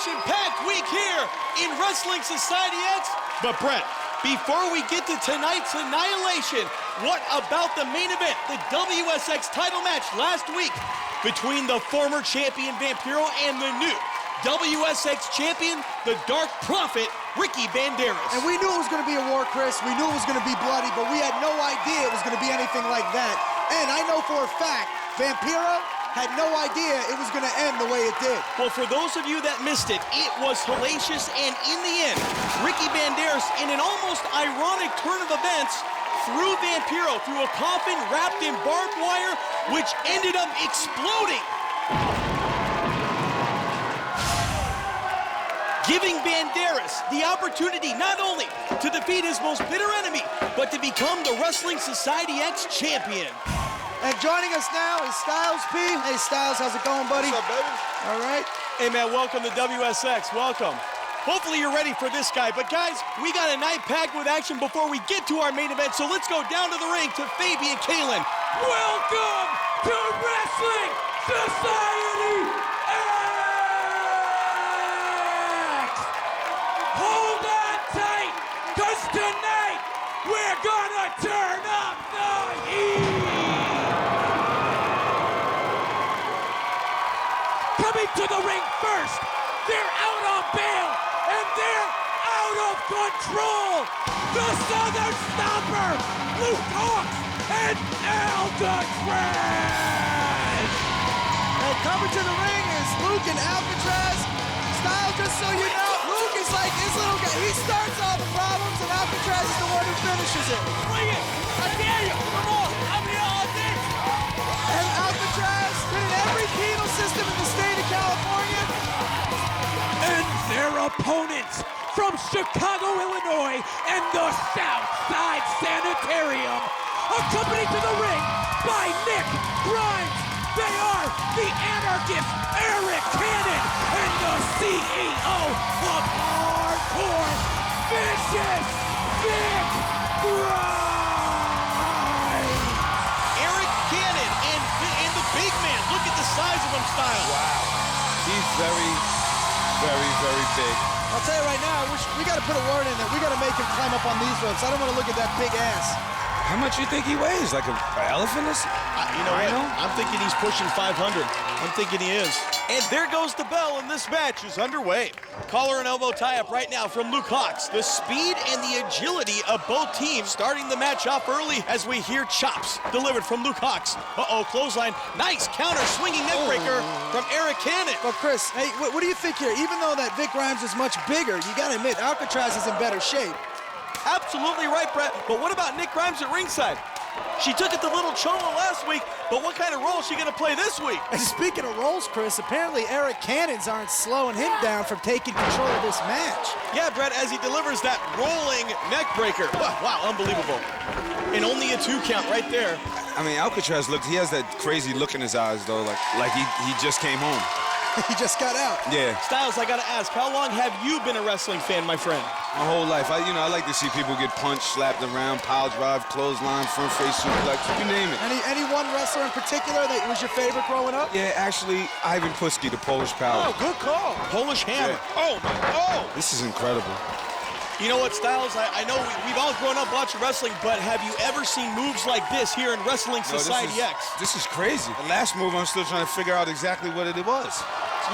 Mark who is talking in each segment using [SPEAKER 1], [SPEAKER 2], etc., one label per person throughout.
[SPEAKER 1] action-packed week here in Wrestling Society X. But Brett, before we get to tonight's annihilation, what about the main event, the WSX title match last week between the former champion Vampiro and the new WSX champion, the Dark Prophet, Ricky Banderas.
[SPEAKER 2] And we knew it was going to be a war, Chris. We knew it was going to be bloody, but we had no idea it was going to be anything like that. And I know for a fact, Vampiro had no idea it was going to end the way it did.
[SPEAKER 1] Well, for those of you that missed it, it was hellacious, and in the end, Ricky Banderas, in an almost ironic turn of events, threw Vampiro through a coffin wrapped in barbed wire, which ended up exploding, giving Banderas the opportunity not only to defeat his most bitter enemy, but to become the Wrestling Society X champion.
[SPEAKER 2] And joining us now is Styles P. Hey, Styles, how's it going, buddy?
[SPEAKER 3] What's up, baby?
[SPEAKER 2] All right.
[SPEAKER 1] Hey, man, welcome to WSX. Welcome. Hopefully you're ready for this guy. But, guys, we got a night packed with action before we get to our main event, so let's go down to the ring to Fabian Kalen.
[SPEAKER 4] Welcome to Wrestling Society X! Hold on tight, because tonight we're gonna turn up the heat! Coming to the ring first, they're out on bail, and they're out of control! The Southern Stomper, Luke Hawks, and Alcatraz!
[SPEAKER 2] And coming to the ring is Luke and Alcatraz. Styles, just so you know, Luke is like his little guy. He starts all the problems, and Alcatraz is the one who finishes it.
[SPEAKER 4] Bring it! I dare you! Come on! I'm here all day!
[SPEAKER 2] And Alcatraz been in every penal system in the state of California.
[SPEAKER 4] And their opponents from Chicago, Illinois, and the Southside Sanitarium, accompanied to the ring by Nick Grimes. They are the anarchist Eric Cannon and the CEO of Hardcore Vicious, Vic Grimes.
[SPEAKER 1] Eric Cannon and the big man. Look at the size of him, Styles.
[SPEAKER 3] Wow. He's very, very, very big.
[SPEAKER 2] I'll tell you right now, we got to put a word in that. We got to make him climb up on these ropes. I don't want to look at that big ass.
[SPEAKER 3] How much you think he weighs? Like an elephant or something?
[SPEAKER 1] You know what? I'm thinking he's pushing 500. I'm thinking he is. And there goes the bell, and this match is underway. Collar and elbow tie-up right now from Luke Hawks. The speed and the agility of both teams starting the match off early as we hear chops delivered from Luke Hawks. Uh-oh, clothesline. Nice counter swinging neckbreaker from Eric Cannon.
[SPEAKER 2] But Chris, hey, what do you think here? Even though that Vic Grimes is much bigger, you got to admit, Alcatraz is in better shape.
[SPEAKER 1] Absolutely right, Brett. But what about Nick Grimes at ringside? She took it to Little Cholo last week, but what kind of role is she going to play this week?
[SPEAKER 2] And speaking of roles, Chris, apparently Eric Cannons aren't slowing him down from taking control of this match.
[SPEAKER 1] Yeah, Brett, as he delivers that rolling neck breaker. Wow, unbelievable. And only a 2 count right there.
[SPEAKER 3] I mean, Alcatraz he has that crazy look in his eyes, though, like he just came home.
[SPEAKER 2] He just got out.
[SPEAKER 3] Yeah.
[SPEAKER 1] Styles, I got to ask, how long have you been a wrestling fan, my friend?
[SPEAKER 3] My whole life. I like to see people get punched, slapped around, pile drive, clothesline, front face suplex, you name it.
[SPEAKER 2] Any one wrestler in particular that was your favorite growing up?
[SPEAKER 3] Yeah, actually, Ivan Putski, the Polish Power.
[SPEAKER 2] Oh, good call.
[SPEAKER 1] Polish Hammer.
[SPEAKER 3] Yeah.
[SPEAKER 1] Oh, my, oh!
[SPEAKER 3] This is incredible.
[SPEAKER 1] You know what, Styles, I know we've all grown up watching wrestling, but have you ever seen moves like this here in Wrestling Society X?
[SPEAKER 3] This is crazy. The last move, I'm still trying to figure out exactly what it was.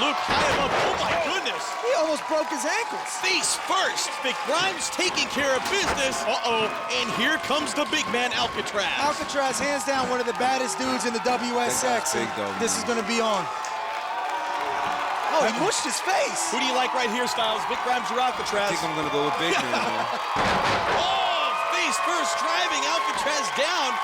[SPEAKER 1] Luke high above. Oh, my goodness.
[SPEAKER 2] He almost broke his ankles.
[SPEAKER 1] Face first. Vic Grimes taking care of business. Uh-oh. And here comes the big man, Alcatraz.
[SPEAKER 2] Alcatraz, hands down, one of the baddest dudes in the WSX.
[SPEAKER 3] Big, though,
[SPEAKER 2] this is going to be on. Oh, he mushed his face.
[SPEAKER 1] Who do you like right here, Styles? Vic Grimes or Alcatraz?
[SPEAKER 3] I think I'm going to go with Big Man, man.
[SPEAKER 1] Oh, face first, driving Alcatraz down.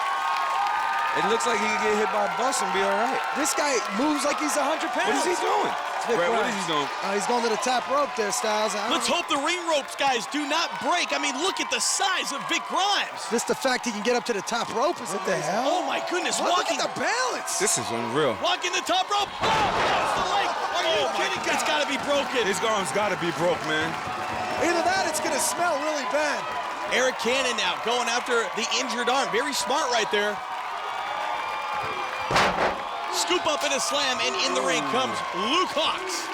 [SPEAKER 3] It looks like he can get hit by a bus and be all right.
[SPEAKER 2] This guy moves like he's 100 pounds.
[SPEAKER 3] What is he doing? Brett, what is he doing?
[SPEAKER 2] He's going to the top rope there, Styles.
[SPEAKER 1] Let's hope the ring ropes, guys, do not break. I mean, look at the size of Vic Grimes.
[SPEAKER 2] Just the fact he can get up to the top rope is amazing.
[SPEAKER 1] Oh, my goodness.
[SPEAKER 2] Look at the balance.
[SPEAKER 3] This is unreal.
[SPEAKER 1] Walking the top rope. Oh, that's the leg. Are you kidding? It's got to be broken.
[SPEAKER 3] His arm's got to be broke, man.
[SPEAKER 2] Either that, it's going to smell really bad.
[SPEAKER 1] Eric Cannon now going after the injured arm. Very smart right there. Scoop up and a slam, and in the ring comes Luke Hawks.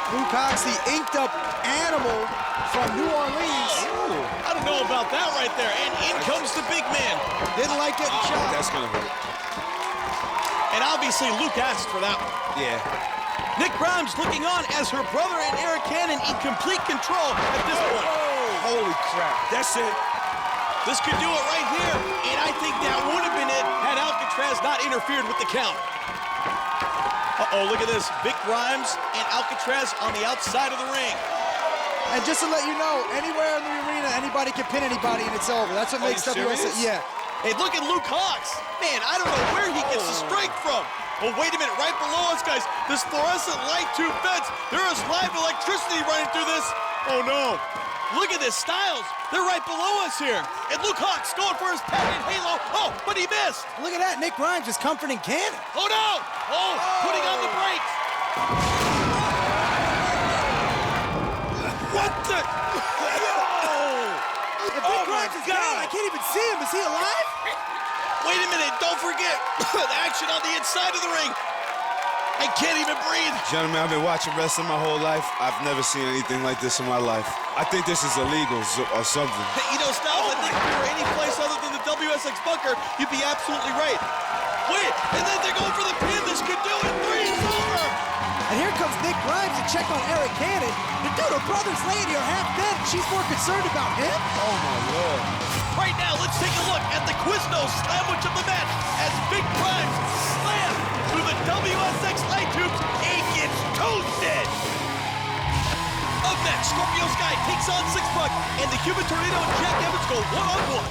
[SPEAKER 2] Luke-Hawx, the inked-up animal from New Orleans.
[SPEAKER 1] Ooh, I don't know about that right there. And in comes the big man.
[SPEAKER 2] Didn't like getting shot.
[SPEAKER 3] That's gonna hurt.
[SPEAKER 1] And obviously, Luke asked for that one.
[SPEAKER 3] Yeah.
[SPEAKER 1] Nick Grimes looking on as her brother and Eric Cannon in complete control at this point.
[SPEAKER 3] Holy crap. That's it.
[SPEAKER 1] This could do it right here. And I think that would have been it had Alcatraz not interfered with the count. Uh-oh, look at this. Vic Grimes and Alcatraz on the outside of the ring.
[SPEAKER 2] And just to let you know, anywhere in the arena, anybody can pin anybody and it's over. That's what makes WSX. Yeah.
[SPEAKER 1] Hey, look at Luke-Hawx. Man, I don't know where he gets the strength from. Oh, wait a minute, right below us, guys, this fluorescent light tube fence, there is live electricity running through this. Oh, no. Look at this, Styles. They're right below us here. And Luke-Hawx going for his patented halo. Oh, but he missed.
[SPEAKER 2] Look at that, Nick Grimes is comforting Cannon.
[SPEAKER 1] Oh, no. Oh, putting on the brakes. What the?
[SPEAKER 2] If Nick Grimes is down, I can't even see him. Is he alive?
[SPEAKER 1] Wait a minute, don't forget the action on the inside of the ring. I can't even breathe.
[SPEAKER 3] Gentlemen, I've been watching wrestling my whole life. I've never seen anything like this in my life. I think this is illegal or something.
[SPEAKER 1] Hey, you know, Styles, I think if you were any place other than the WSX bunker, you'd be absolutely right. Wait, and then they're going for the pin. This could do it. 3's over.
[SPEAKER 2] And here comes Nick Grimes to check on Eric Cannon. The dude, her brother's laying here half dead. She's more concerned about him.
[SPEAKER 3] Oh, my Lord.
[SPEAKER 1] Right now, let's take a look at the Quiznos sandwich of the match as Big Grimes slams through the WSX light tubes and gets toasted. Up next, Scorpio Sky takes on Six-Pack, and the Cuban Tornado and Jack Evans go one-on-one.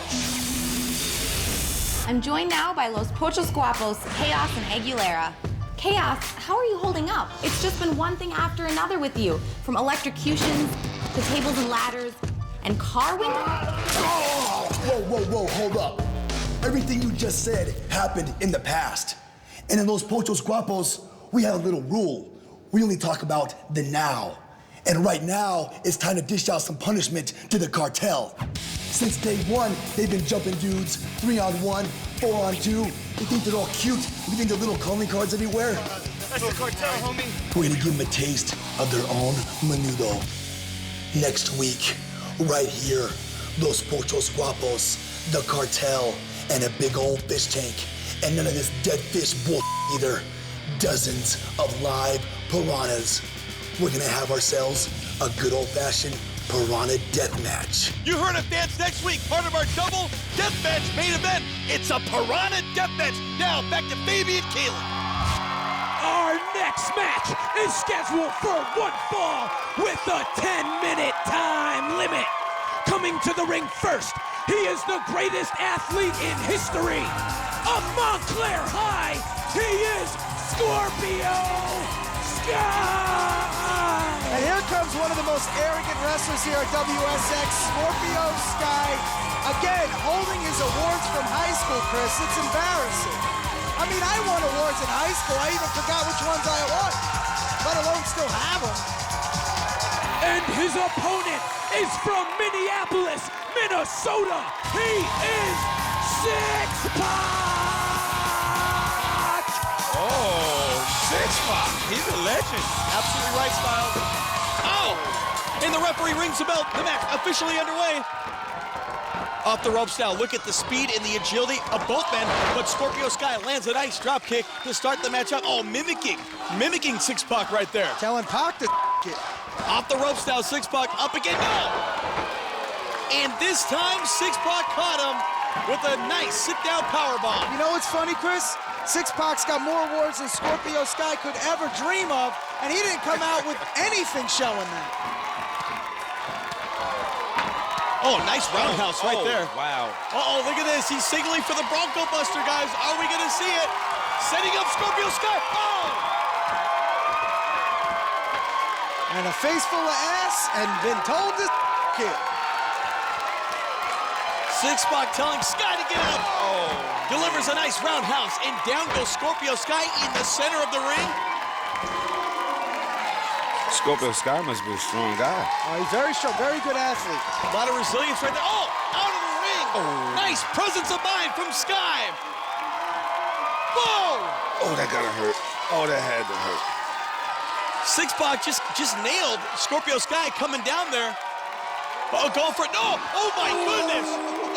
[SPEAKER 5] I'm joined now by Los Pochos Guapos, Chaos and Aguilera. Chaos, how are you holding up? It's just been one thing after another with you, from electrocutions to tables and ladders and car windows.
[SPEAKER 6] Whoa, hold up. Everything you just said happened in the past. And in Los Pochos Guapos, we have a little rule. We only talk about the now. And right now, it's time to dish out some punishment to the cartel. Since day one, they've been jumping dudes 3-on-1, 4-on-2. They think they're all cute. We think they're little calling cards everywhere.
[SPEAKER 1] That's the cartel, homie.
[SPEAKER 6] We're gonna give them a taste of their own menudo. Next week, right here, Los Pochos Guapos, the cartel, and a big old fish tank. And none of this dead fish bull either. Dozens of live piranhas. We're gonna have ourselves a good old-fashioned piranha death match.
[SPEAKER 1] You heard it, fans. Next week, part of our double deathmatch main event. It's a piranha deathmatch. Now, back to Fabian Kaelin.
[SPEAKER 4] Our next match is scheduled for one fall with a 10-minute time limit. Coming to the ring first, he is the greatest athlete in history. Of Montclair High, he is Scorpio Sky.
[SPEAKER 2] And here comes one of the most arrogant wrestlers here at WSX, Scorpio Sky. Again, holding his awards from high school, Chris. It's embarrassing. I mean, I won awards in high school. I even forgot which ones I won, let alone still have them.
[SPEAKER 4] And his opponent is from Minneapolis, Minnesota. He is Six-Pack.
[SPEAKER 3] Oh, Six-Pack. He's a legend.
[SPEAKER 1] Absolutely right, Styles. Oh! And the referee rings the bell. The match officially underway. Off the ropes now. Look at the speed and the agility of both men. But Scorpio Sky lands a nice drop kick to start the match up. Oh, mimicking Six-Pack right there.
[SPEAKER 2] Telling Pac to it.
[SPEAKER 1] Off the ropes now. Six-Pack up again. No! And this time, Six-Pack caught him with a nice sit-down powerbomb.
[SPEAKER 2] You know what's funny, Chris? Six-Pac's got more awards than Scorpio Sky could ever dream of, and he didn't come out with anything showing that.
[SPEAKER 1] Oh, nice roundhouse right there.
[SPEAKER 3] Wow.
[SPEAKER 1] Uh-oh, look at this. He's signaling for the Bronco Buster, guys. Are we going to see it? Setting up Scorpio Sky. Oh!
[SPEAKER 2] And a face full of ass, and been told to it.
[SPEAKER 1] Six-Pack telling Sky to get up. Oh. Delivers a nice roundhouse, and down goes Scorpio Sky in the center of the ring.
[SPEAKER 3] Scorpio Sky must be a strong guy.
[SPEAKER 2] He's very strong, very good athlete.
[SPEAKER 1] A lot of resilience right there. Oh, out of the ring. Oh. Nice presence of mind from Sky. Whoa.
[SPEAKER 3] Oh, that gotta hurt. Oh, that had to hurt.
[SPEAKER 1] Six-Pac just nailed Scorpio Sky coming down there. Oh, going for it. No! Oh, my goodness!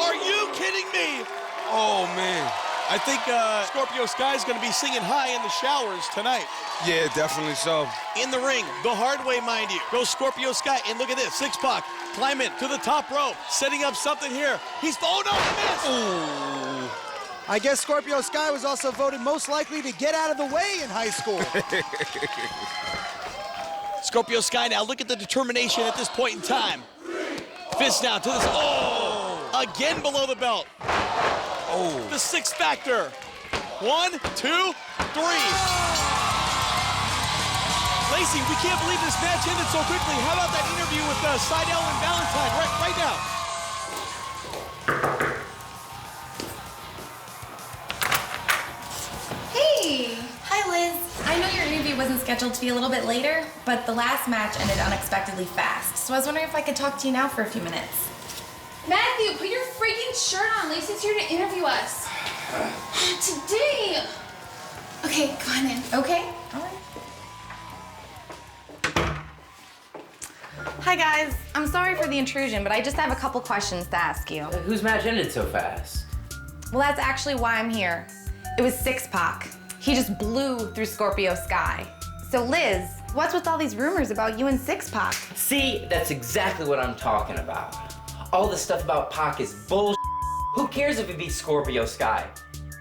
[SPEAKER 1] Are you kidding me?
[SPEAKER 3] Oh, man.
[SPEAKER 1] I think Scorpio Sky is going to be singing high in the showers tonight.
[SPEAKER 3] Yeah, definitely so.
[SPEAKER 1] In the ring, the hard way, mind you. Goes Scorpio Sky, and look at this. Six-Pac climbing to the top rope, setting up something here. He's, oh, no, he missed!
[SPEAKER 3] Ooh.
[SPEAKER 2] I guess Scorpio Sky was also voted most likely to get out of the way in high school.
[SPEAKER 1] Scorpio Sky now, look at the determination at this point in time. Fist down to this, oh! Again below the belt.
[SPEAKER 3] Oh.
[SPEAKER 1] The six factor. 1, 2, 3. Lacey, we can't believe this match ended so quickly. How about that interview with Seidel and Valentine right now?
[SPEAKER 5] Hey! Hi, Liz. I know your interview wasn't scheduled to be a little bit later, but the last match ended unexpectedly fast. So I was wondering if I could talk to you now for a few minutes.
[SPEAKER 7] Matthew, put your freaking shirt on. Lacey's here to interview us. Today. Okay, go on in.
[SPEAKER 5] Okay? All right. Hi, guys. I'm sorry for the intrusion, but I just have a couple questions to ask you.
[SPEAKER 8] Whose match ended so fast?
[SPEAKER 5] Well, that's actually why I'm here. It was Six-Pac. He just blew through Scorpio Sky. So, Liz, what's with all these rumors about you and Six-Pac?
[SPEAKER 8] See, that's exactly what I'm talking about. All this stuff about Pac is bullshit. Who cares if he beats Scorpio Sky?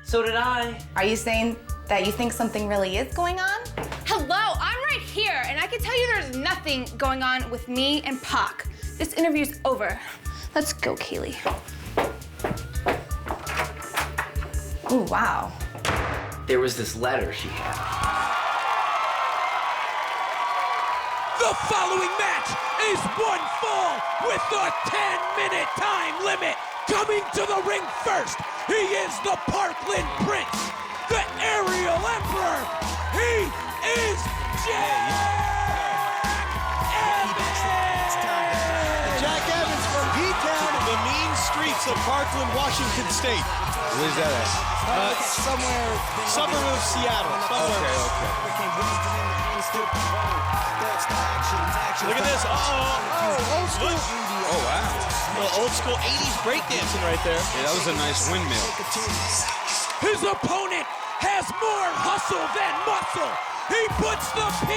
[SPEAKER 8] So did I.
[SPEAKER 5] Are you saying that you think something really is going on?
[SPEAKER 7] Hello, I'm right here, and I can tell you there's nothing going on with me and Pac. This interview's over. Let's go, Kaylee.
[SPEAKER 5] Ooh, wow.
[SPEAKER 8] There was this letter she had.
[SPEAKER 4] The following match is one fall with a 10-minute time limit. Coming to the ring first, he is the Parkland Prince, the Aerial Emperor. He is Jack Evans.
[SPEAKER 2] Jack Evans from P-Town.
[SPEAKER 1] The mean streets of Parkland, Washington State.
[SPEAKER 3] Where's that at?
[SPEAKER 2] Somewhere.
[SPEAKER 1] Suburb of Seattle. Somewhere. Look at this.
[SPEAKER 2] Old school.
[SPEAKER 3] Oh, wow.
[SPEAKER 1] Little old school 80s breakdancing right there.
[SPEAKER 3] Yeah, that was a nice windmill.
[SPEAKER 4] His opponent has more hustle than muscle. He puts the P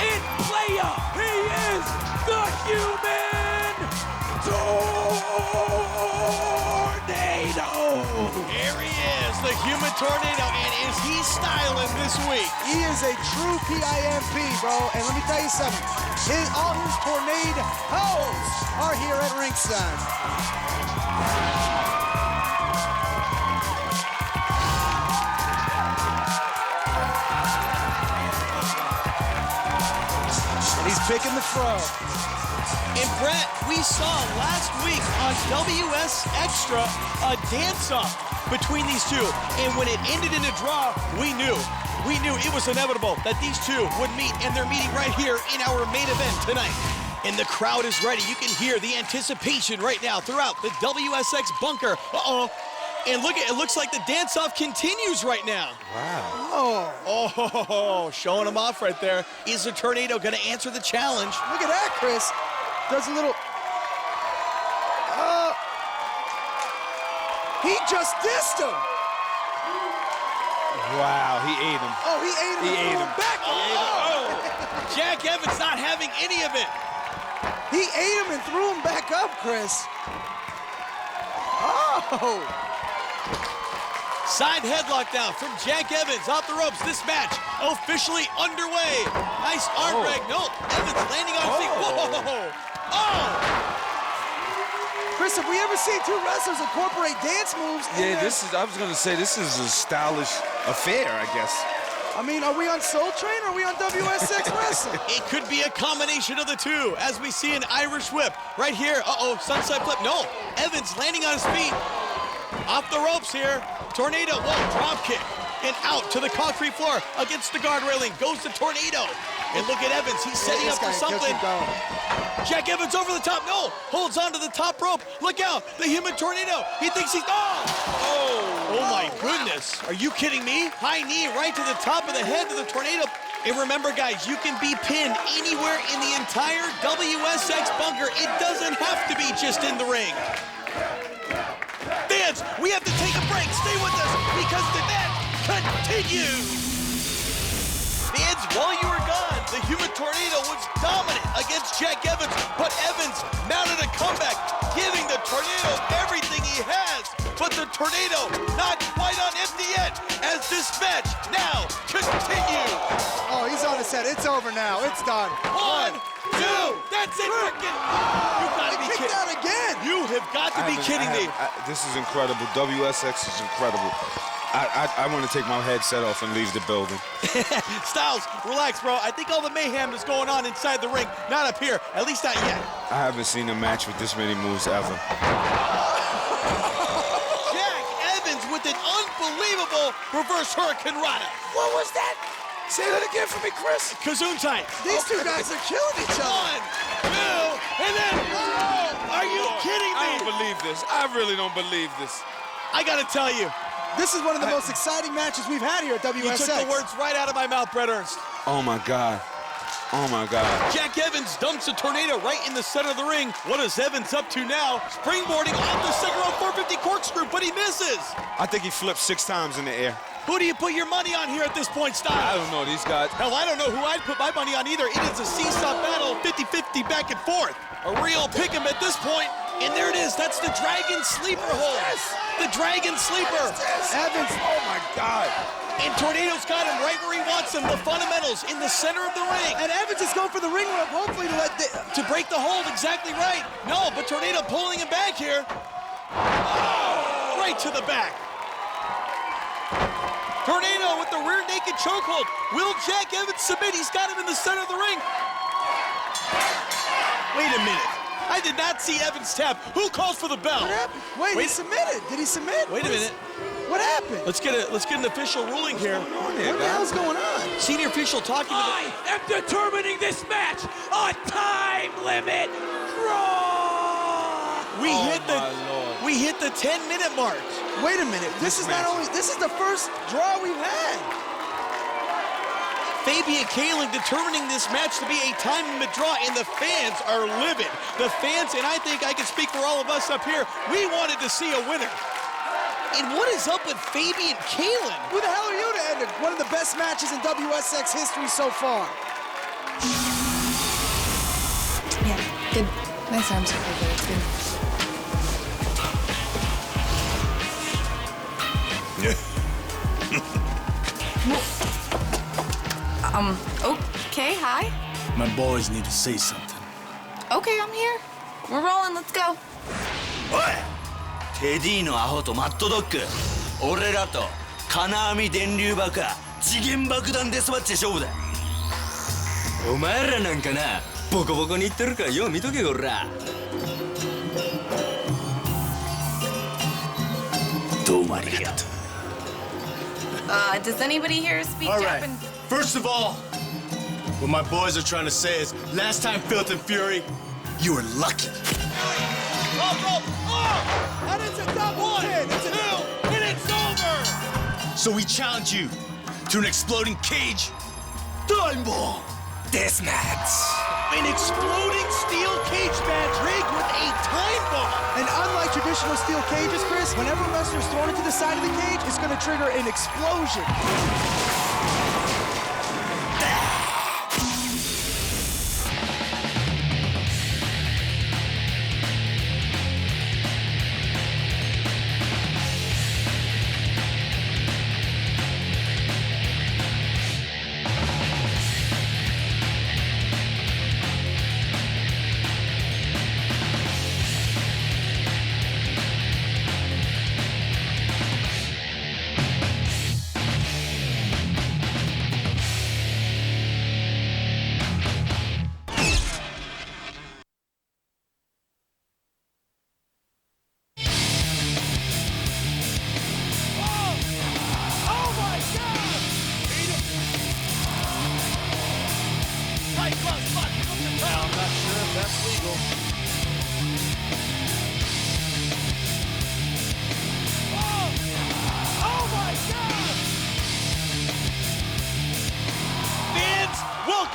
[SPEAKER 4] in playa. He is the Human Tornado.
[SPEAKER 1] Here he is, the Human Tornado, and is he styling this week?
[SPEAKER 2] He is a true PIMP, bro. And let me tell you something. All his tornadoes are here at ringside. And he's picking the fro.
[SPEAKER 1] And Brett, we saw last week on WS Extra a dance-off between these two. And when it ended in a draw, we knew it was inevitable that these two would meet, and they're meeting right here in our main event tonight. And the crowd is ready. You can hear the anticipation right now throughout the WSX bunker. And look, it looks like the dance-off continues right now.
[SPEAKER 3] Wow.
[SPEAKER 1] Oh, showing him off right there. Is the Tornado going to answer the challenge?
[SPEAKER 2] Look at that, Chris. Does a little. He just dissed him.
[SPEAKER 3] Wow, he ate him.
[SPEAKER 2] Oh, he ate him.
[SPEAKER 3] He ate him.
[SPEAKER 2] Back.
[SPEAKER 1] Oh! Jack Evans not having any of it.
[SPEAKER 2] He ate him and threw him back up, Chris. Oh!
[SPEAKER 1] Side headlock down from Jack Evans off the ropes. This match officially underway. Nice arm drag. No, Evans landing on his feet. Whoa! Oh!
[SPEAKER 2] Chris, have we ever seen two wrestlers incorporate dance moves?
[SPEAKER 3] Yeah, I was gonna say, this is a stylish affair, I guess.
[SPEAKER 2] I mean, are we on Soul Train or are we on WSX Wrestling?
[SPEAKER 1] It could be a combination of the two as we see an Irish whip right here. Sunset flip. No, Evans landing on his feet. Off the ropes here. Tornado, drop kick. And out to the concrete floor against the guard railing. Goes the Tornado. And look at Evans, he's setting up for something. Jack Evans over the top, no, holds on to the top rope. Look out, the Human Tornado. He thinks he's, oh my goodness. Are you kidding me? High knee right to the top of the head of the Tornado. And remember, guys, you can be pinned anywhere in the entire WSX bunker. It doesn't have to be just in the ring. Fans, we have to take a break. Stay with us because the match continues. Fans, while you were gone, the Human Tornado was dominant against Jack Evans, but Evans mounted a comeback, giving the Tornado everything he has. But the Tornado not quite on empty yet, as this match now continues.
[SPEAKER 2] Oh, he's on his head. It's over now. It's done.
[SPEAKER 1] One, two, that's it, freaking. You gotta be
[SPEAKER 2] kicked
[SPEAKER 1] kidding.
[SPEAKER 2] out again.
[SPEAKER 1] You have got to be kidding me.
[SPEAKER 3] This is incredible. WSX is incredible. I want to take my headset off and leave the building.
[SPEAKER 1] Styles, relax, bro. I think all the mayhem is going on inside the ring, not up here. At least not yet.
[SPEAKER 3] I haven't seen a match with this many moves ever.
[SPEAKER 1] Jack Evans with an unbelievable reverse Hurricane Rana.
[SPEAKER 4] What was that? Say that again for me, Chris.
[SPEAKER 1] Kazoon time.
[SPEAKER 2] These two guys are killing each other.
[SPEAKER 1] One, two, and then, oh, are you kidding me?
[SPEAKER 3] I don't believe this. I really don't believe this.
[SPEAKER 1] I gotta tell you,
[SPEAKER 2] This is one of the most exciting matches we've had here at WSX.
[SPEAKER 1] you took the words right out of my mouth, Bret Ernst.
[SPEAKER 3] Oh my God. Oh my God.
[SPEAKER 1] Jack Evans dumps a Tornado right in the center of the ring. What is Evans up to now? Springboarding off the second row 450 corkscrew, but he misses.
[SPEAKER 3] I think he flipped 6 times in the air.
[SPEAKER 1] Who do you put your money on here at this point,
[SPEAKER 3] I
[SPEAKER 1] Styles?
[SPEAKER 3] don't know these guys.
[SPEAKER 1] Hell, I don't know who I'd put my money on either. It is a seesaw battle, 50-50 back and forth. A real pick'em at this point. And there it is. That's the Dragon Sleeper hold. The Dragon Sleeper.
[SPEAKER 2] Evans,
[SPEAKER 3] Oh my God.
[SPEAKER 1] And Tornado's got him right where he wants him. The fundamentals in the center of the ring.
[SPEAKER 2] and Evans is going for the ring rope, hopefully to let
[SPEAKER 1] To break the hold, exactly right. No, but Tornado pulling him back here. Oh, right to the back. Tornado with the rear naked chokehold. Will Jack Evans submit? He's got him in the center of the ring. Wait a minute. I did not see Evans tap. Who calls for the bell?
[SPEAKER 2] What happened? Wait, he submitted. Did he submit?
[SPEAKER 1] Wait a minute.
[SPEAKER 2] What happened?
[SPEAKER 1] Let's get an official ruling here.
[SPEAKER 2] What the hell's going on?
[SPEAKER 1] Senior official talking to the...
[SPEAKER 4] I am determining this match a time limit draw.
[SPEAKER 1] We hit the 10-minute mark.
[SPEAKER 2] Wait a minute. This is the first draw we've had.
[SPEAKER 1] Fabian Kaling determining this match to be a time limit draw, and the fans are livid. The fans, and I think I can speak for all of us up here, we wanted to see a winner. And what is up with Fabian Kaling?
[SPEAKER 2] Who the hell are you to end one of the best matches in WSX history so far?
[SPEAKER 5] Yeah, good. Nice arms over there. It's good. Okay, hi.
[SPEAKER 6] My boys need to say something.
[SPEAKER 5] Okay, I'm here. We're rolling, let's go.
[SPEAKER 9] おいテディのアホとマッドドッグ俺らと金網電流爆破次元爆弾デスマッチで勝負だお前らなんかなボコボコにいってるからよう見とけよらどうもありがとう
[SPEAKER 5] Does anybody here speak
[SPEAKER 10] All right.
[SPEAKER 5] Japanese?
[SPEAKER 10] First of all, what my boys are trying to say is, last time Filth and Fury, you were lucky.
[SPEAKER 2] And it's a double pin. It's a
[SPEAKER 1] And it's over!
[SPEAKER 10] So we challenge you to an exploding cage time ball deathmatch.
[SPEAKER 1] An exploding steel cage match rigged with a time bomb.
[SPEAKER 2] And unlike traditional steel cages, Chris, whenever a wrestler is thrown into the side of the cage, it's going to trigger an explosion.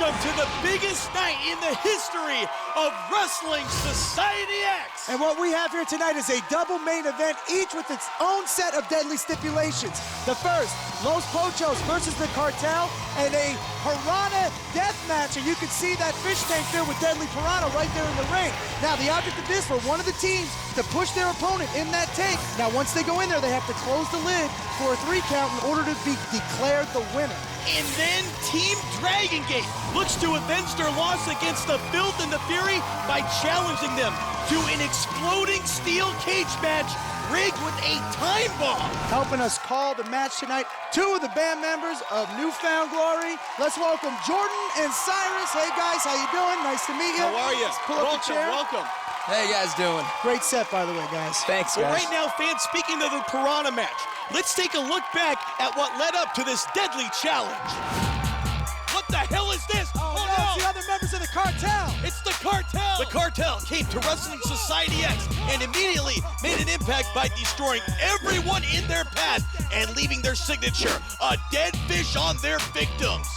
[SPEAKER 1] welcome to the biggest night in the history of Wrestling Society X.
[SPEAKER 2] And what we have here tonight is a double main event, each with its own set of deadly stipulations. The first, Los Pochos versus the Cartel, and a Piranha death match. And you can see that fish tank filled with deadly piranha right there in the ring. Now, the object of this for one of the teams to push their opponent in that tank. Now, once they go in there, they have to close the lid for a 3 count in order to be declared the winner.
[SPEAKER 1] And then Team Dragon Gate looks to avenge their loss against the Filth and the Fury by challenging them to an exploding steel cage match rigged with a time bomb.
[SPEAKER 2] Helping us call the match tonight, 2 of the band members of Newfound Glory. Let's welcome Jordan and Cyrus. Hey guys, how you doing? Nice to meet you.
[SPEAKER 1] How are you?
[SPEAKER 2] Let's pull up a chair.
[SPEAKER 1] Welcome.
[SPEAKER 11] How you guys doing?
[SPEAKER 2] Great set, by the way, guys.
[SPEAKER 11] Thanks, guys.
[SPEAKER 1] Well, right now, fans, speaking of the Piranha match, let's take a look back at what led up to this deadly challenge. What the hell is this?
[SPEAKER 2] Oh no, it's the other members of the Cartel.
[SPEAKER 1] It's the Cartel. The Cartel came to Wrestling Society X and immediately made an impact by destroying everyone in their path and leaving their signature, a dead fish on their victims.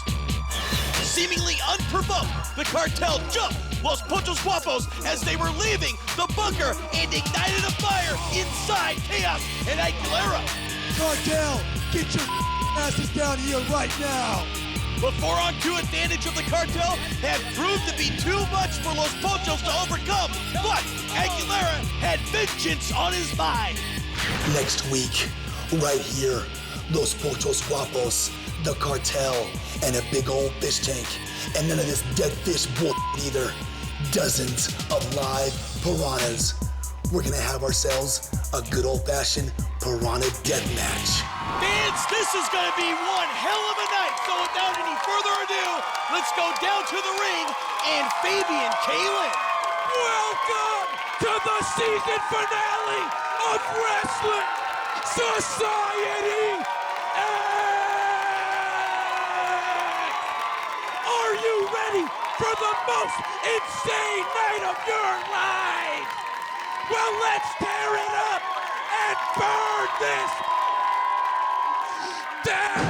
[SPEAKER 1] Seemingly unprovoked, the Cartel jumped Los Pochos Guapos as they were leaving the bunker and ignited a fire inside Chaos and Aguilera.
[SPEAKER 2] Cartel, get your asses down here right now.
[SPEAKER 1] The 4-on-2 advantage of the Cartel had proved to be too much for Los Pochos to overcome, but Aguilera had vengeance on his mind.
[SPEAKER 6] Next week, right here, Los Pochos Guapos, the Cartel, and a big old fish tank. And none of this dead fish bull either. Dozens of live piranhas. We're gonna have ourselves a good old-fashioned piranha death match.
[SPEAKER 1] Fans, this is gonna be one hell of a night. So without any further ado, let's go down to the ring and Fabian Kalin.
[SPEAKER 4] Welcome to the season finale of Wrestling Society X! Are you ready for the most insane night of your life? Well, let's tear it up and burn this down!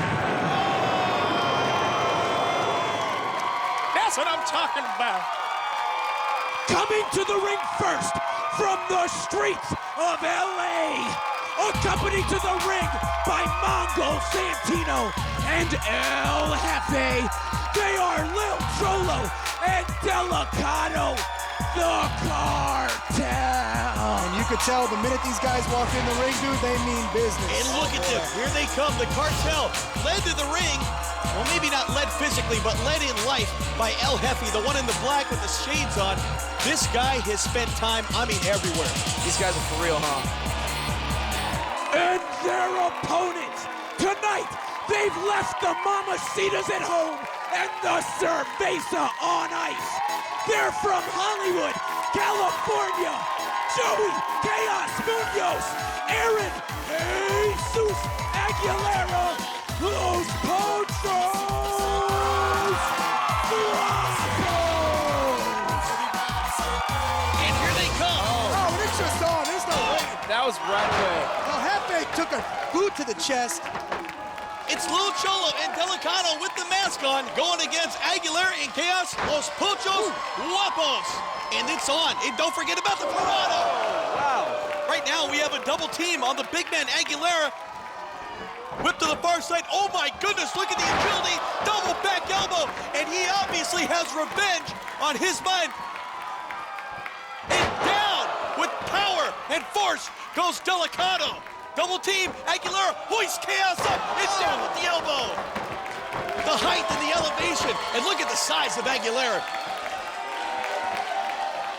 [SPEAKER 1] That's what I'm talking about.
[SPEAKER 4] Coming to the ring first from the streets of LA, accompanied to the ring by Mongo Santino and El Jefe. They are Lil Cholo and Delicado, the Cartel.
[SPEAKER 2] And you could tell the minute these guys walk in the ring, dude, they mean business.
[SPEAKER 1] And look at them, here they come. The Cartel led to the ring. Well, maybe not led physically, but led in life by El Jefe, the one in the black with the shades on. This guy has spent time, everywhere.
[SPEAKER 11] These guys are for real, huh?
[SPEAKER 4] And their opponents tonight, they've left the Mamacitas at home and the Cerveza on ice. They're from Hollywood, California. Joey Chaos Munoz, Aaron Jesus Aguilera, Los Pochos Guapos.
[SPEAKER 1] And here they come.
[SPEAKER 2] Oh, it's just on. There's no way.
[SPEAKER 11] That was right away.
[SPEAKER 2] El Jefe took a boot to the chest.
[SPEAKER 1] It's Lil Cholo and Delicado with the mask on, going against Aguilera and Chaos, Los Pochos Guapos. And it's on. And don't forget about the Piranha.
[SPEAKER 11] Wow.
[SPEAKER 1] Right now, we have a double team on the big man Aguilera. Whip to the far side. Oh my goodness, look at the agility. Double back elbow. And he obviously has revenge on his mind. And down with power and force goes Delicado. Double team, Aguilera hoists Chaos up and down with the elbow. The height and the elevation. And look at the size of Aguilera.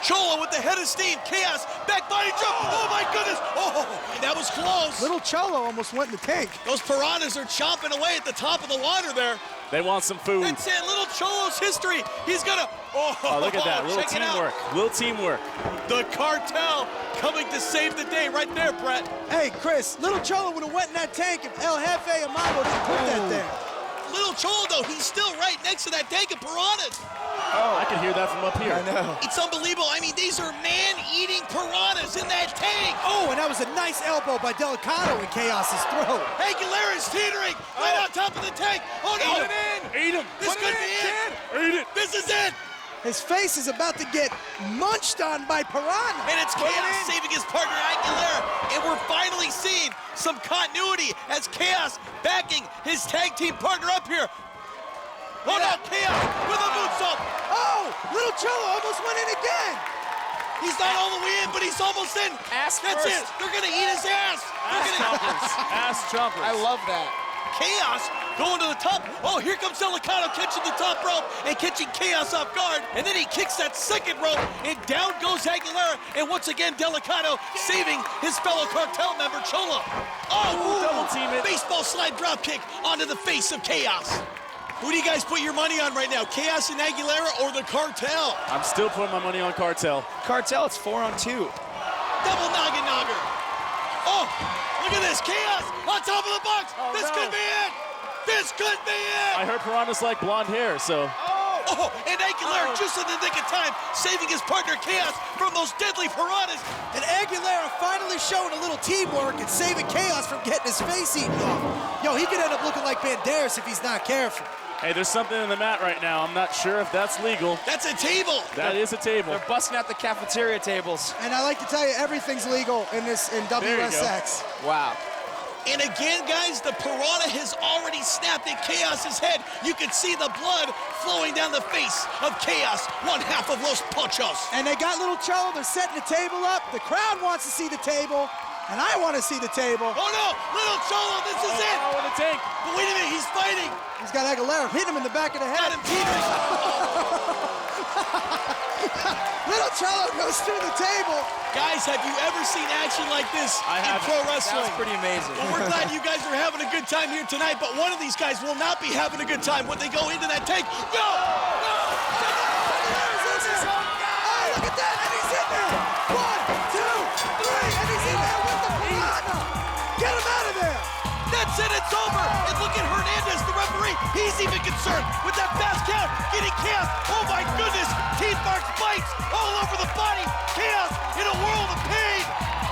[SPEAKER 1] Cholo with the head of steam. Chaos, back body drop. Oh my goodness. Oh, that was close.
[SPEAKER 2] Little Cholo almost went in the tank.
[SPEAKER 1] Those piranhas are chomping away at the top of the water there.
[SPEAKER 12] They want some food.
[SPEAKER 1] That's it, Little Cholo's history. He's gonna,
[SPEAKER 12] oh look at that, little teamwork. Little teamwork.
[SPEAKER 1] The Cartel coming to save the day right there, Brett.
[SPEAKER 2] Hey, Chris, Little Cholo would have went in that tank if El Jefe and Mongo didn't put that there.
[SPEAKER 1] Little Cholo, though, he's still right next to that tank of piranhas.
[SPEAKER 12] Oh, I can hear that from up here.
[SPEAKER 2] I know.
[SPEAKER 1] It's unbelievable. I mean, these are man-eating piranhas in that tank.
[SPEAKER 2] Oh, and that was a nice elbow by Delicado in Chaos's throat.
[SPEAKER 1] Aguilera's teetering right on top of the tank. Oh, no.
[SPEAKER 12] Eat him.
[SPEAKER 1] This could be it.
[SPEAKER 12] Eat it.
[SPEAKER 1] This is it.
[SPEAKER 2] His face is about to get munched on by Piranha.
[SPEAKER 1] And it's Chaos saving his partner Aguilera. And we're finally seeing some continuity as Chaos backing his tag team partner up here. Oh no, Chaos with a moonsault.
[SPEAKER 2] Oh, Little Cholo almost went in again.
[SPEAKER 1] He's not all the way in, but he's almost in.
[SPEAKER 11] Ass
[SPEAKER 1] That's
[SPEAKER 11] first.
[SPEAKER 1] it. They're going to eat his ass.
[SPEAKER 12] Ass chompers.
[SPEAKER 11] I love that.
[SPEAKER 1] Chaos going to the top. Oh, here comes Delicado catching the top rope and catching Chaos off guard. And then he kicks that second rope, and down goes Aguilera. And once again, Delicado saving his fellow cartel member, Cholo. Oh,
[SPEAKER 12] double team it.
[SPEAKER 1] Baseball slide drop kick onto the face of Chaos. Who do you guys put your money on right now? Chaos and Aguilera or the cartel?
[SPEAKER 12] I'm still putting my money on Cartel.
[SPEAKER 11] Cartel, it's 4-on-2.
[SPEAKER 1] Double noggin nogger. Oh, look at this. Chaos on top of the box.
[SPEAKER 12] Oh,
[SPEAKER 1] this
[SPEAKER 12] no.
[SPEAKER 1] could be it. This could be it.
[SPEAKER 12] I heard piranhas like blonde hair, so.
[SPEAKER 1] Oh, and Aguilera just in the nick of time, saving his partner Chaos from those deadly piranhas.
[SPEAKER 2] And Aguilera finally showing a little teamwork and saving Chaos from getting his face eaten off. Yo, he could end up looking like Banderas if he's not careful.
[SPEAKER 12] Hey, there's something in the mat right now. I'm not sure if that's legal.
[SPEAKER 1] That's a table.
[SPEAKER 12] That is a table.
[SPEAKER 11] They're busting out the cafeteria tables.
[SPEAKER 2] And I like to tell you, everything's legal in WSX.
[SPEAKER 11] Wow.
[SPEAKER 1] And again, guys, the piranha has already snapped at Chaos's head. You can see the blood flowing down the face of Chaos, one half of Los Pochos.
[SPEAKER 2] And they got Little Cholo. They're setting the table up. The crowd wants to see the table, and I want to see the table.
[SPEAKER 1] Oh, no, Little Cholo, this is it.
[SPEAKER 12] Oh, in the tank.
[SPEAKER 1] But wait a minute, he's fighting.
[SPEAKER 2] He's got Aguilera hitting him in the back of the head.
[SPEAKER 1] Got him teetering.
[SPEAKER 2] Little Cholo goes through the table.
[SPEAKER 1] Guys, have you ever seen action like this
[SPEAKER 12] I
[SPEAKER 1] in
[SPEAKER 12] have.
[SPEAKER 1] pro wrestling?
[SPEAKER 11] That's pretty amazing.
[SPEAKER 1] Well, we're glad you guys are having a good time here tonight, but one of these guys will not be having a good time when they go into that tank. No! No!
[SPEAKER 2] Oh, look at that, and he's in there. 1, 2, 3, and he's in there with the piranha. Get him out of there.
[SPEAKER 1] That's it, it's over. And look at Hernandez, the referee. He's even concerned with that fast count, getting Chaos. Oh my goodness, teeth marks, bites all over the body. Chaos in a world of pain.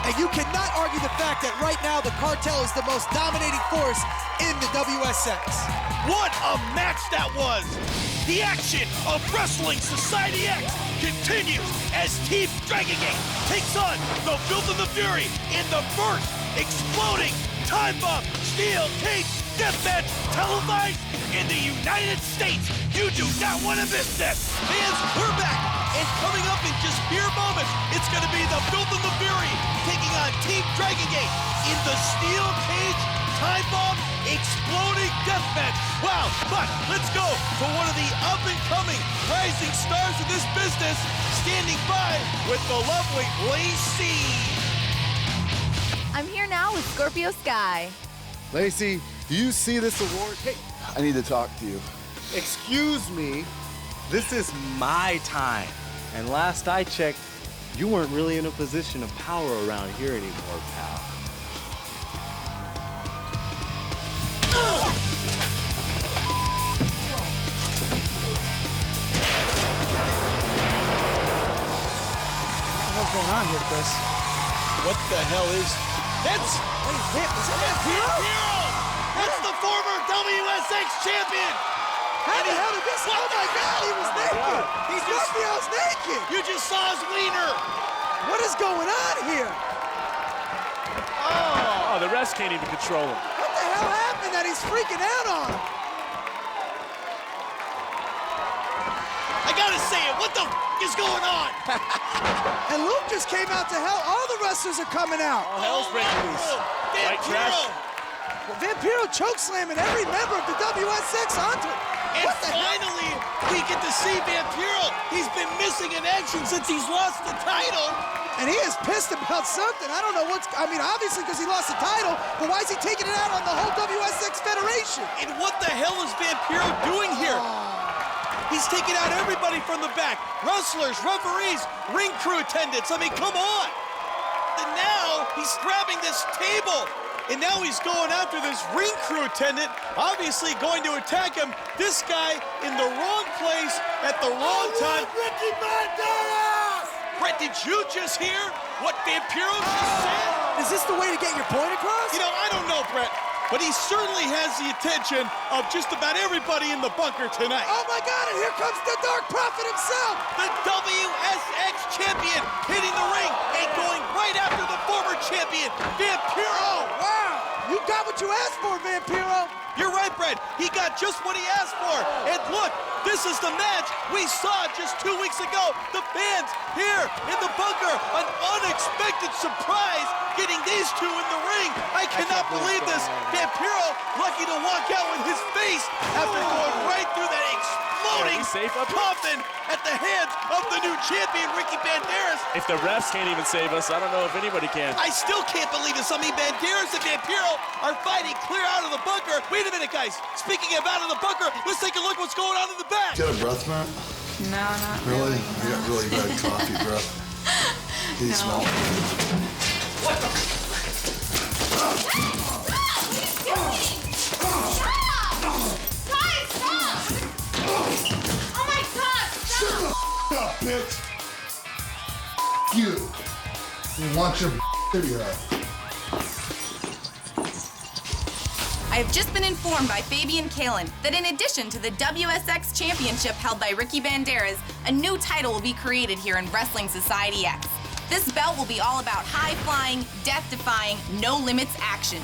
[SPEAKER 2] And you cannot argue the fact that right now the cartel is the most dominating force in the WSX.
[SPEAKER 1] What a match that was. The action of Wrestling Society X continues as Team Dragon Gate takes on the Filth and the Fury in the first exploding time bomb steel cage deathmatch televised in the United States. You do not want to miss this. Fans, we're back. And coming up in just mere moments, it's going to be the Filth and the Fury taking on Team Dragon Gate in the steel cage time bomb exploding deathmatch. Wow, but let's go to one of the up-and-coming rising stars of this business, standing by with the lovely Lacey.
[SPEAKER 5] I'm here now with Scorpio Sky.
[SPEAKER 13] Lacey, do you see this award? Hey, I need to talk to you.
[SPEAKER 14] Excuse me, this is my time. And last I checked, you weren't really in a position of power around here anymore, pal.
[SPEAKER 2] What's going on here, Chris?
[SPEAKER 1] What the hell is... That's...
[SPEAKER 2] Is that Vampiro?
[SPEAKER 1] That's the former WSX champion!
[SPEAKER 2] How the hell did this... Oh my God, he was naked! Scorpio's naked!
[SPEAKER 1] You just saw his wiener!
[SPEAKER 2] What is going on here?
[SPEAKER 12] Oh, the rest can't even control him.
[SPEAKER 2] What the hell happened that he's freaking out on him?
[SPEAKER 1] I gotta say it, what the is going on?
[SPEAKER 2] And Luke just came out to hell. All the wrestlers are coming out.
[SPEAKER 12] All hell's breaking loose. White trash.
[SPEAKER 2] Well, Vampiro chokeslamming every member of the WSX onto it.
[SPEAKER 1] And finally, we get to see Vampiro. He's been missing in action since he's lost the title.
[SPEAKER 2] And he is pissed about something. I don't know what's... I mean, obviously because he lost the title, but why is he taking it out on the whole WSX Federation?
[SPEAKER 1] And what the hell is Vampiro doing here? He's taking out everybody from the back. Wrestlers, referees, ring crew attendants. I mean, come on. And now he's grabbing this table. And now he's going after this ring crew attendant, obviously going to attack him. This guy in the wrong place at the wrong time.
[SPEAKER 15] Ricky Banderas!
[SPEAKER 1] Brett, did you just hear what Vampiro just said?
[SPEAKER 2] Is this the way to get your point across?
[SPEAKER 1] You know, I don't know, Brett, but he certainly has the attention of just about everybody in the bunker tonight.
[SPEAKER 2] Oh my God, and here comes the Dark Prophet himself!
[SPEAKER 1] The WSX champion hitting the ring and going right after the former champion, Vampiro!
[SPEAKER 2] Wow, you got what you asked for, Vampiro!
[SPEAKER 1] You're right, Brett. He got just what he asked for. And look, this is the match we saw just 2 weeks ago. The fans here in the bunker, an unexpected surprise getting these two in the ring. I cannot believe this. Vampiro lucky to walk out with his face after going right through that exploding coffin at the hands of the new champion, Ricky Banderas.
[SPEAKER 12] If the refs can't even save us, I don't know if anybody can.
[SPEAKER 1] I still can't believe this. I mean, Banderas and Vampiro are fighting clear out of the bunker. Wait a minute, guys. Speaking of out of the bunker, let's take a look what's going on in the back.
[SPEAKER 6] Get a breath, Matt?
[SPEAKER 5] No, not
[SPEAKER 6] really. You got really bad coffee breath. Can you smell?
[SPEAKER 7] What the? Guys, stop! Oh my God, stop!
[SPEAKER 6] Shut up, bitch! You. You want your video.
[SPEAKER 5] I have just been informed by Fabian Kalin that in addition to the WSX Championship held by Ricky Banderas, a new title will be created here in Wrestling Society X. This belt will be all about high-flying, death-defying, no-limits action.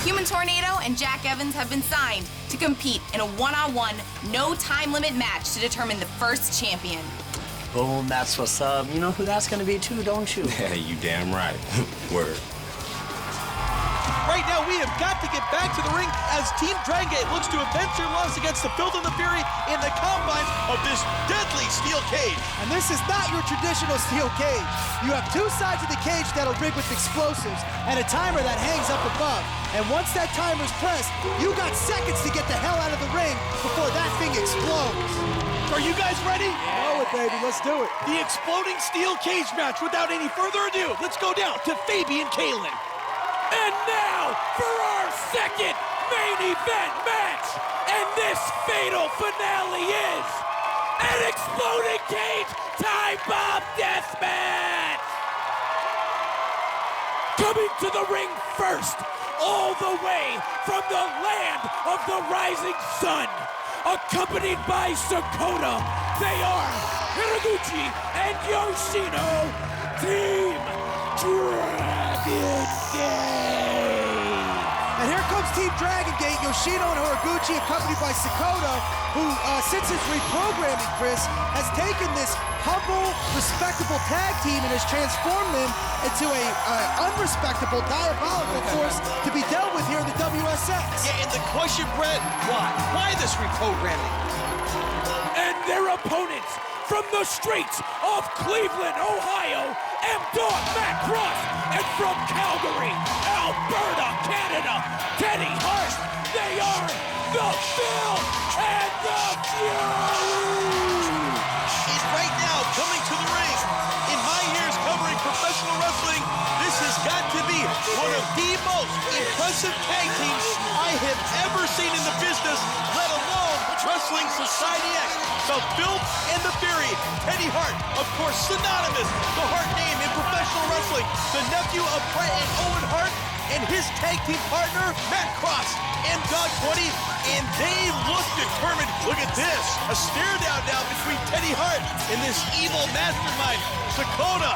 [SPEAKER 5] Human Tornado and Jack Evans have been signed to compete in a one-on-one, no-time-limit match to determine the first champion.
[SPEAKER 16] Boom, that's what's up. You know who that's gonna be too, don't you?
[SPEAKER 10] Yeah, you damn right. Word.
[SPEAKER 1] Right now, we have got to get back to the ring as Team Dragon Gate looks to avenge their loss against the Filth and the Fury in the confines of this deadly steel cage.
[SPEAKER 2] And this is not your traditional steel cage. You have two sides of the cage that are rigged with explosives and a timer that hangs up above. And once that timer's pressed, you got seconds to get the hell out of the ring before that thing explodes.
[SPEAKER 1] Are you guys ready?
[SPEAKER 2] Blow it, baby. Let's do it.
[SPEAKER 1] The exploding steel cage match. Without any further ado, let's go down to Fabian Kalin.
[SPEAKER 4] And now for our second main event match. And this fatal finale is an exploding cage time bomb death match. Coming to the ring first, all the way from the land of the rising sun, accompanied by Sakota, they are Hiraguchi and Yoshino, Team Dragon Gate.
[SPEAKER 2] And here comes Team Dragon Gate, Yoshino and Hiraguchi, accompanied by Sakota, who, since his reprogramming, Chris, has taken this humble, respectable tag team and has transformed them into a unrespectable, diabolical force to be dealt with here in the WSX.
[SPEAKER 1] Yeah, and the question, Brett, why? Why this reprogramming?
[SPEAKER 4] And their opponents from the streets of Cleveland, Ohio, M-Dog Matt Cross, and from Calgary, Alberta, Canada, Teddy Hart. They are the Filth and the Fury.
[SPEAKER 1] He's right now coming to the ring. In my years covering professional wrestling, this has got to be one of the most impressive tag teams I have ever seen in the business, let alone Wrestling Society X. The Filth and the Fury. Teddy Hart, of course, synonymous, the Hart name in professional wrestling. The nephew of Bret and Owen Hart, and his tag team partner, Matt Cross, M-Dog 20, and they look determined. Look at this, a stare down now between Teddy Hart and this evil mastermind, Sakota.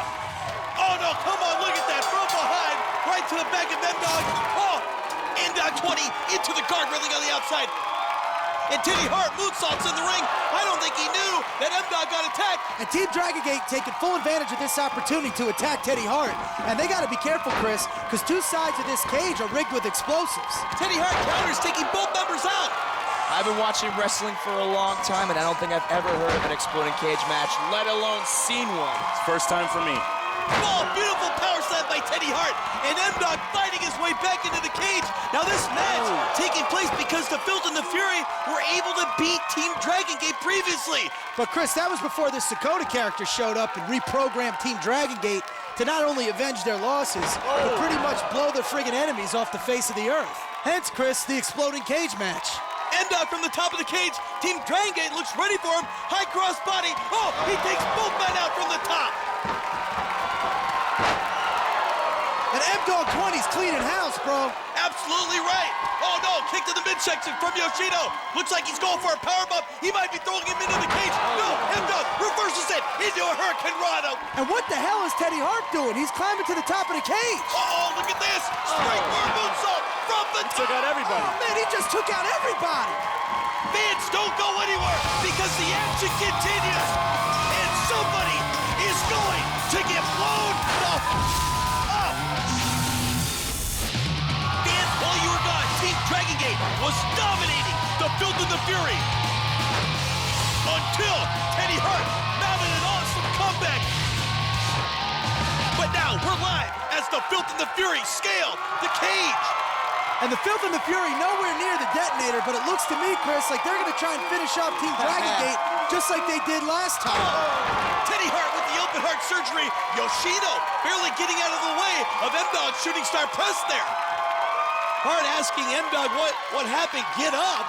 [SPEAKER 1] Oh no, come on, look at that, from behind, right to the back of M-Dog. Oh, M-Dog 20 into the guard railing on the outside. And Teddy Hart moonsaults in the ring. I don't think he knew that M-Dog got attacked.
[SPEAKER 2] And Team Dragon Gate taking full advantage of this opportunity to attack Teddy Hart. And they got to be careful, Chris, because two sides of this cage are rigged with explosives.
[SPEAKER 1] Teddy Hart counters, taking both members out.
[SPEAKER 11] I've been watching wrestling for a long time, and I don't think I've ever heard of an exploding cage match, let alone seen one.
[SPEAKER 12] It's first time for me.
[SPEAKER 1] Oh, beautiful power slam by Teddy Hart. And M-Dog fighting his way back into the cage. Now this match taking place because the Filth and the Fury were able to beat Team Dragon Gate previously.
[SPEAKER 2] But Chris, that was before this Sakota character showed up and reprogrammed Team Dragon Gate to not only avenge their losses, but pretty much blow their friggin' enemies off the face of the earth. Hence, Chris, the exploding cage match.
[SPEAKER 1] M-Dog from the top of the cage. Team Dragon Gate looks ready for him. High cross body. Oh, he takes both men out from the top.
[SPEAKER 2] And M-Dog 20's cleaning house, bro.
[SPEAKER 1] Absolutely right. Oh, no, kick to the midsection from Yoshino. Looks like he's going for a powerbomb. He might be throwing him into the cage. No, M-Dog reverses it into a Hurricane Rana.
[SPEAKER 2] And what the hell is Teddy Hart doing? He's climbing to the top of the cage.
[SPEAKER 1] Oh, look at this. Springboard moonsault from the top.
[SPEAKER 12] Took out everybody.
[SPEAKER 2] Oh, man, he just took out everybody.
[SPEAKER 1] Fans, don't go anywhere because the action continues. And somebody is going to get blown off. Fans, while you were gone, Team Dragon Gate was dominating the Filth and the Fury. Until Teddy Hart mounted an awesome comeback. But now we're live as the Filth and the Fury scale the cage.
[SPEAKER 2] And the Filth and the Fury nowhere near the detonator, but it looks to me, Chris, like they're going to try and finish off Team Dragon Gate just like they did last time.
[SPEAKER 1] Teddy Hart with the open heart surgery. Yoshino barely getting out of the way of M-Dog's shooting star press there. Hart asking M-Dog what happened. Get up.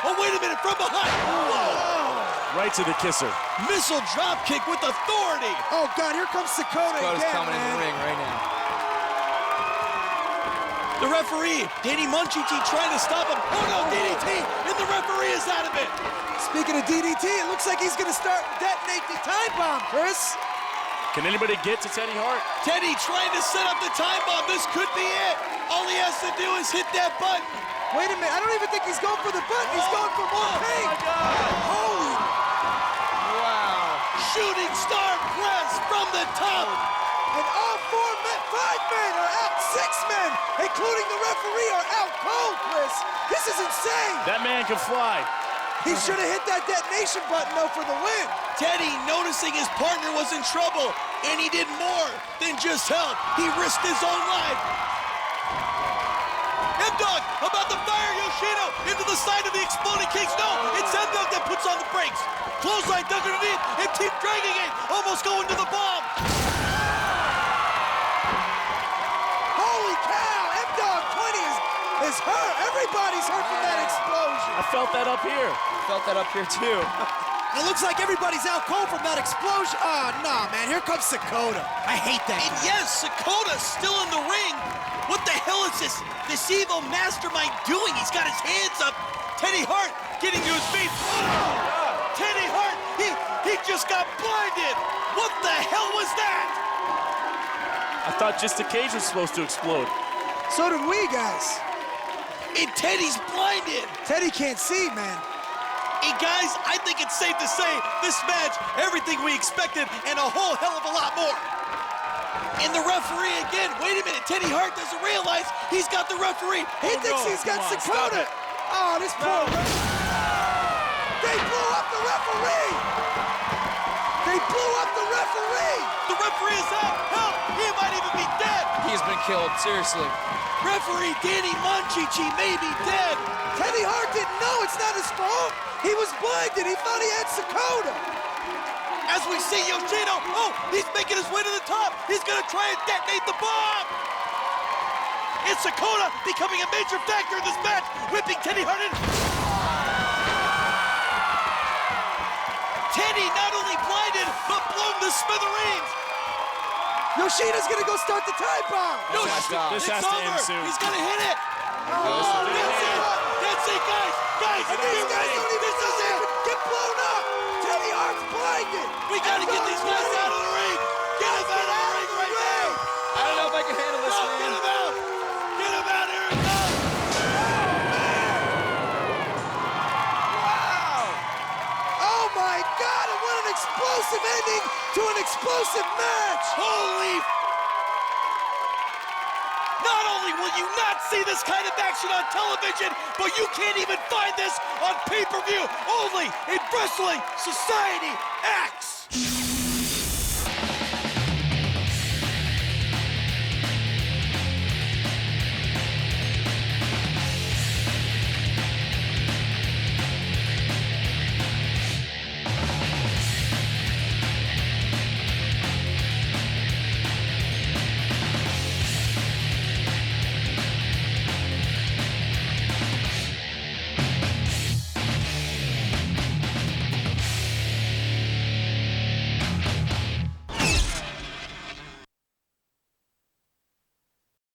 [SPEAKER 1] Oh, wait a minute, from behind. Whoa.
[SPEAKER 12] Right to the kisser.
[SPEAKER 1] Missile drop kick with authority.
[SPEAKER 2] Oh, God, here comes Sakota
[SPEAKER 11] Dakota's
[SPEAKER 2] again,
[SPEAKER 11] coming
[SPEAKER 2] man.
[SPEAKER 11] in the ring right now.
[SPEAKER 1] The referee, Danny Munchichi, trying to stop him. Oh, no, DDT, and the referee is out of it.
[SPEAKER 2] Speaking of DDT, it looks like he's going to start detonate the time bomb, Chris.
[SPEAKER 12] Can anybody get to Teddy Hart?
[SPEAKER 1] Teddy trying to set up the time bomb. This could be it. All he has to do is hit that button.
[SPEAKER 2] Wait a minute, I don't even think he's going for the button. He's going for more pain.
[SPEAKER 1] Oh, my God.
[SPEAKER 2] Holy.
[SPEAKER 11] Wow.
[SPEAKER 1] Shooting star press from the top.
[SPEAKER 2] And all 5 men are out. 6 men, including the referee, are out cold, Chris. This is insane.
[SPEAKER 12] That man can fly.
[SPEAKER 2] He should have hit that detonation button, though, for the win.
[SPEAKER 1] Teddy, noticing his partner was in trouble, and he did more than just help. He risked his own life. M-Dog about to fire Yoshino into the side of the exploding cage. No, it's M-Dog that puts on the brakes. Clothesline dug underneath, and Team Dragon Gate almost going to the bomb.
[SPEAKER 2] Holy cow, M-Dog 20 is hurt. Everybody's hurt from that explosion.
[SPEAKER 12] I felt that up here.
[SPEAKER 11] Felt that up here, too.
[SPEAKER 2] It looks like everybody's out cold from that explosion. Oh, nah, man. Here comes Sakota. I hate that
[SPEAKER 1] And
[SPEAKER 2] guy.
[SPEAKER 1] yes, Sakota's still in the ring. What the hell is this evil mastermind doing? He's got his hands up. Teddy Hart getting to his feet. Oh, Teddy Hart, he just got blinded. What the hell was that?
[SPEAKER 12] I thought just the cage was supposed to explode.
[SPEAKER 2] So did we, guys.
[SPEAKER 1] And Teddy's blinded.
[SPEAKER 2] Teddy can't see, man.
[SPEAKER 1] And guys, I think it's safe to say this match, everything we expected and a whole hell of a lot more. And the referee again, wait a minute, Teddy Hart doesn't realize he's got the referee.
[SPEAKER 2] He thinks he's got Sakota. Oh, this poor They blew up the referee. They blew up the referee.
[SPEAKER 1] The referee is out. Hell, he might even be dead.
[SPEAKER 11] He's been killed, seriously.
[SPEAKER 1] Referee Danny Munchichi may be dead.
[SPEAKER 2] Teddy Hart didn't know. It's not his fault. He was blinded. He thought he had Sakota.
[SPEAKER 1] As we see Yoshino, oh, he's making his way to the top. He's going to try and detonate the bomb. It's Sakota becoming a major factor in this match, whipping Teddy Hart in. Teddy not only blinded, but blown to smithereens.
[SPEAKER 2] Yoshino's going to go start the time bomb.
[SPEAKER 1] No,
[SPEAKER 12] This has to end soon.
[SPEAKER 1] He's going to hit it.
[SPEAKER 2] Oh,
[SPEAKER 1] That's it, guys. Guys,
[SPEAKER 2] and these guys don't even
[SPEAKER 1] this is it.
[SPEAKER 2] get blown up. Teddy Hart's blinded.
[SPEAKER 1] We got to get these guys out of the ring. Get them out of the ring right now.
[SPEAKER 11] I don't know if I can handle this, man.
[SPEAKER 1] Get him out. Get him out. Here it comes.
[SPEAKER 2] Wow. Oh, my God. And what an explosive ending to an explosive match.
[SPEAKER 1] Holy. Not only will you not see this kind of action on television, but you can't even find this on pay-per-view only in Wrestling Society X.